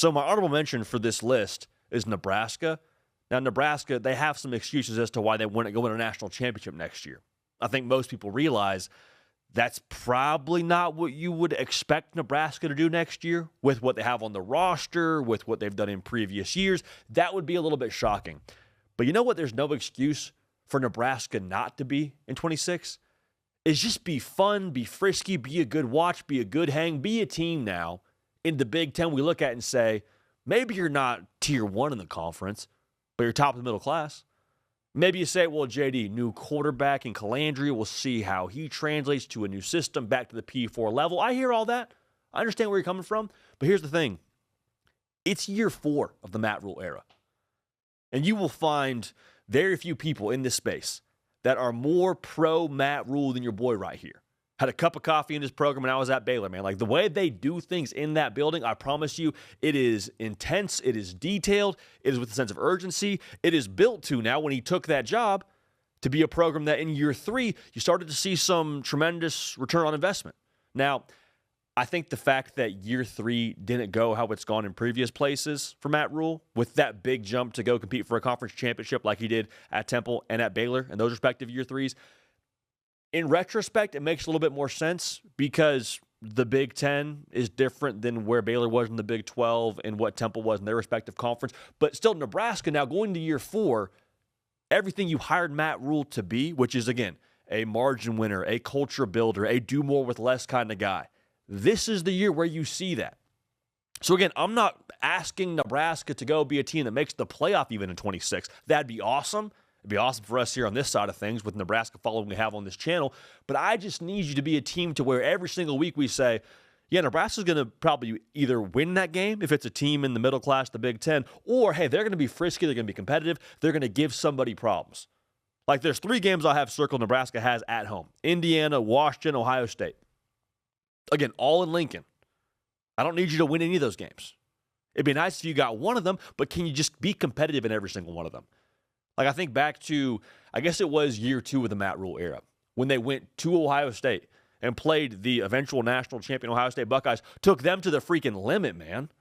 So my honorable mention for this list is Nebraska. Now, Nebraska, they have some excuses as to why they wouldn't go win a national championship next year. I think most people realize that's probably not what you would expect Nebraska to do next year with what they have on the roster, with what they've done in previous years. That would be a little bit shocking. But you know what? There's no excuse for Nebraska not to be in 26. Is just be fun, be frisky, be a good watch, be a good hang, be a team now in the Big Ten we look at and say, maybe you're not tier 1 in the conference, but you're top of the middle class. Maybe you say, well, JD, new quarterback in Calandria, we'll see how he translates to a new system back to the P4 level. I hear all that. I understand where you're coming from. But here's the thing. It's year 4 of the Matt Rule era. And you will find very few people in this space that are more pro Matt Rule than your boy right here. Had a cup of coffee in his program when I was at Baylor, man. Like the way they do things in that building, I promise you, it is intense, it is detailed, it is with a sense of urgency. It is built to now, when he took that job, to be a program that in year 3, you started to see some tremendous return on investment. Now, I think the fact that year 3 didn't go how it's gone in previous places for Matt Rule, with that big jump to go compete for a conference championship like he did at Temple and at Baylor in those respective year 3s, in retrospect, it makes a little bit more sense because the Big Ten is different than where Baylor was in the Big 12 and what Temple was in their respective conference. But still, Nebraska now going to year 4, everything you hired Matt Rule to be, which is, again, a margin winner, a culture builder, a do more with less kind of guy. This is the year where you see that. So, again, I'm not asking Nebraska to go be a team that makes the playoff even in 26. That'd be awesome. It'd be awesome for us here on this side of things with Nebraska following we have on this channel. But I just need you to be a team to where every single week we say, yeah, Nebraska's going to probably either win that game if it's a team in the middle class, the Big Ten, or, hey, they're going to be frisky, they're going to be competitive, they're going to give somebody problems. Like there's 3 games I have circled Nebraska has at home. Indiana, Washington, Ohio State. Again, all in Lincoln. I don't need you to win any of those games. It'd be nice if you got one of them, but can you just be competitive in every single one of them? Like I think back to, I guess it was year 2 of the Matt Rule era, when they went to Ohio State and played the eventual national champion Ohio State Buckeyes, took them to the freaking limit, man.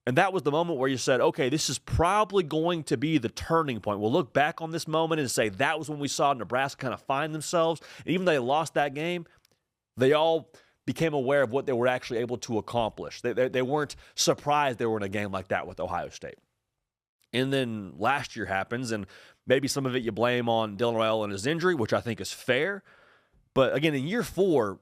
And that was the moment where you said, okay, this is probably going to be the turning point. We'll look back on this moment and say that was when we saw Nebraska kind of find themselves. And even though they lost that game, they all became aware of what they were actually able to accomplish. They weren't surprised they were in a game like that with Ohio State. And then last year happens, and maybe some of it you blame on Dylan Royale and his injury, which I think is fair. But again, in year 4,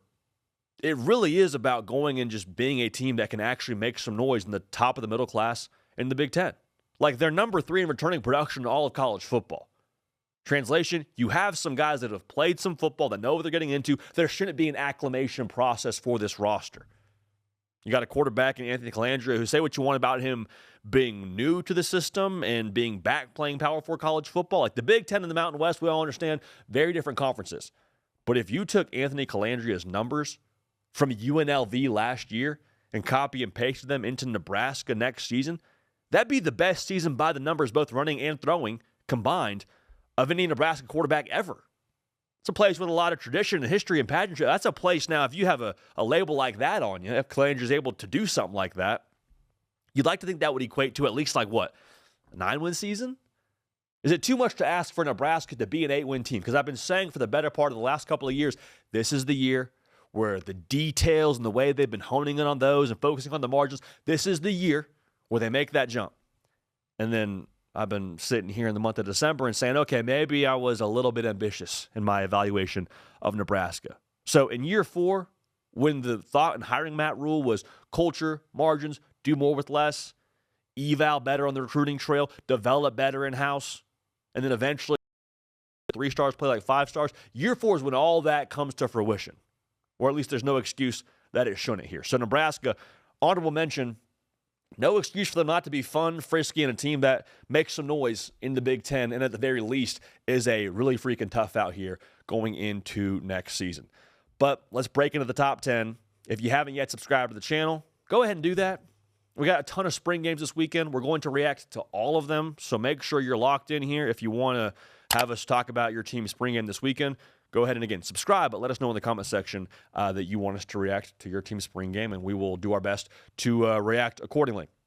it really is about going and just being a team that can actually make some noise in the top of the middle class in the Big Ten. Like they're number 3 in returning production in all of college football. Translation, you have some guys that have played some football that know what they're getting into. There shouldn't be an acclimation process for this roster. You got a quarterback in Anthony Calandria who, say what you want about him being new to the system and being back playing Power 4 college football. Like the Big Ten and the Mountain West, we all understand, very different conferences. But if you took Anthony Calandria's numbers from UNLV last year and copy and pasted them into Nebraska next season, that'd be the best season by the numbers, both running and throwing combined, of any Nebraska quarterback ever. It's a place with a lot of tradition and history and pageantry. That's a place now, if you have a label like that on you, if Calandria's able to do something like that, you'd like to think that would equate to at least like what, a 9-win season? Is it too much to ask for Nebraska to be an 8-win team? Because I've been saying for the better part of the last couple of years, this is the year where the details and the way they've been honing in on those and focusing on the margins, this is the year where they make that jump. And then I've been sitting here in the month of December and saying, okay, maybe I was a little bit ambitious in my evaluation of Nebraska. So in year 4, when the thought in hiring Matt Rule was culture, margins, do more with less, eval better on the recruiting trail, develop better in-house, and then eventually 3 stars play like 5 stars, year 4 is when all that comes to fruition. Or at least there's no excuse that it shouldn't here. So Nebraska, honorable mention. No excuse for them not to be fun, frisky, and a team that makes some noise in the Big Ten, and at the very least is a really freaking tough out here going into next season. But let's break into the top 10. If you haven't yet subscribed to the channel, go ahead and do that. We got a ton of spring games this weekend. We're going to react to all of them, so make sure you're locked in here. If you want to have us talk about your team's spring game this weekend, go ahead and, again, subscribe, but let us know in the comment section that you want us to react to your team's spring game, and we will do our best to react accordingly.